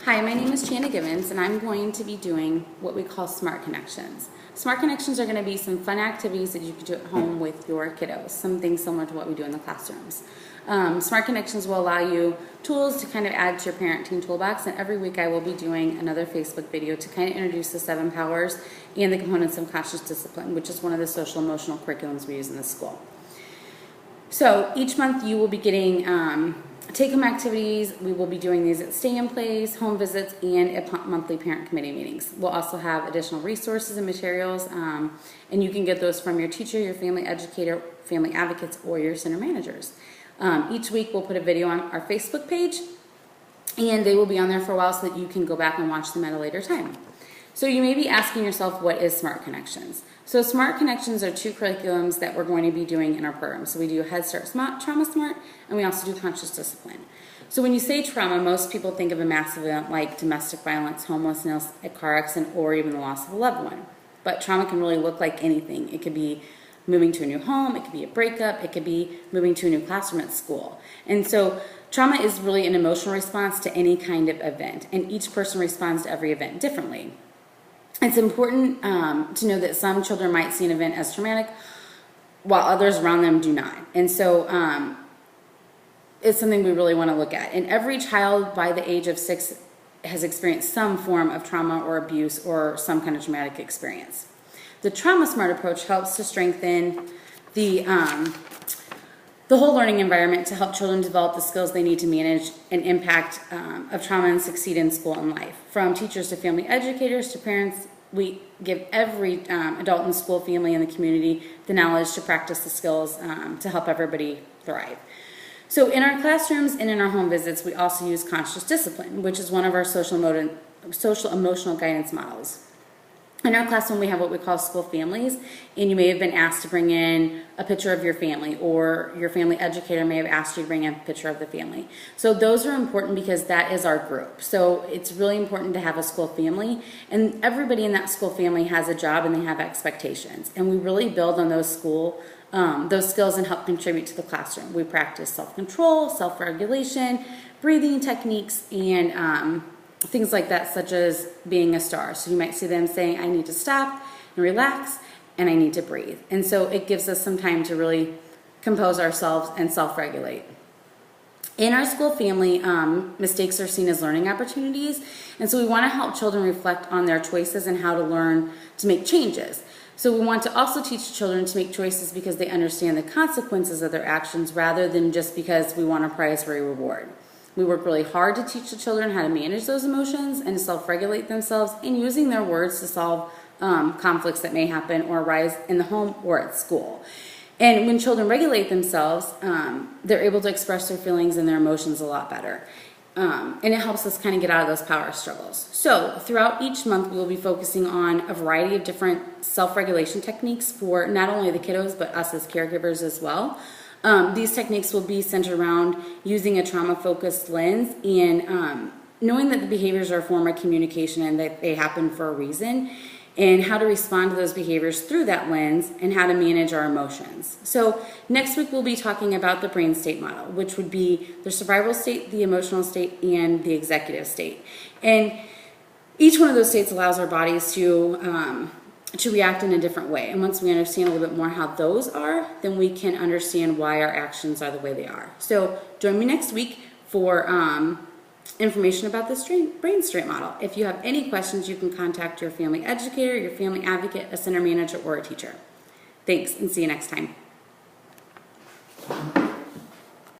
Hi, my name is Chanda Gibbons, and I'm going to be doing what we call Smart Connections. Smart Connections are going to be some fun activities that you can do at home with your kiddos, something similar to what we do in the classrooms. Smart Connections will allow you tools to kind of add to your parenting toolbox, and every week I will be doing another Facebook video to kind of introduce the 7 powers and the components of conscious discipline, which is one of the social emotional curriculums we use in the school. So each month you will be getting take-home activities. We will be doing these at stay-in-place, home visits, and at monthly parent committee meetings. We'll also have additional resources and materials, and you can get those from your teacher, your family educator, family advocates, or your center managers. Each week we'll put a video on our Facebook page, and they will be on there for a while so that you can go back and watch them at a later time. So you may be asking yourself, what is Smart Connections? So Smart Connections are 2 curriculums that we're going to be doing in our program. So we do Head Start Smart, Trauma Smart, and we also do Conscious Discipline. So when you say trauma, most people think of a massive event like domestic violence, homelessness, a car accident, or even the loss of a loved one. But trauma can really look like anything. It could be moving to a new home, it could be a breakup, it could be moving to a new classroom at school. And so trauma is really an emotional response to any kind of event, and each person responds to every event differently. It's important to know that some children might see an event as traumatic while others around them do not. And so it's something we really want to look at. And every child by the age of 6 has experienced some form of trauma or abuse or some kind of traumatic experience. The Trauma Smart approach helps to strengthen the whole learning environment to help children develop the skills they need to manage an impact of trauma and succeed in school and life. From teachers to family educators to parents, we give every adult in the school, family, and the community the knowledge to practice the skills to help everybody thrive. So in our classrooms and in our home visits, we also use Conscious Discipline, which is one of our social emotional guidance models. In our classroom, we have what we call school families, and you may have been asked to bring in a picture of your family, or your family educator may have asked you to bring in a picture of the family. So those are important because that is our group. So it's really important to have a school family, and everybody in that school family has a job and they have expectations. And we really build on those skills and help contribute to the classroom. We practice self-control, self-regulation, breathing techniques, and things like that, such as being a star. So you might see them saying, I need to stop and relax, and I need to breathe. And so it gives us some time to really compose ourselves and self-regulate. In our school family, mistakes are seen as learning opportunities, and so we want to help children reflect on their choices and how to learn to make changes. So we want to also teach children to make choices because they understand the consequences of their actions rather than just because we want a prize or a reward. We work really hard to teach the children how to manage those emotions and to self-regulate themselves and using their words to solve conflicts that may happen or arise in the home or at school. And when children regulate themselves, they're able to express their feelings and their emotions a lot better. And it helps us kind of get out of those power struggles. So throughout each month, we will be focusing on a variety of different self-regulation techniques for not only the kiddos, but us as caregivers as well. These techniques will be centered around using a trauma-focused lens and knowing that the behaviors are a form of communication and that they happen for a reason, and how to respond to those behaviors through that lens and how to manage our emotions. So next week we'll be talking about the brain state model, which would be the survival state, the emotional state, and the executive state. And each one of those states allows our bodies to react in a different way. And once we understand a little bit more how those are, then we can understand why our actions are the way they are. So join me next week for information about this brain state model. If you have any questions, you can contact your family educator, your family advocate, a center manager, or a teacher. Thanks, and see you next time.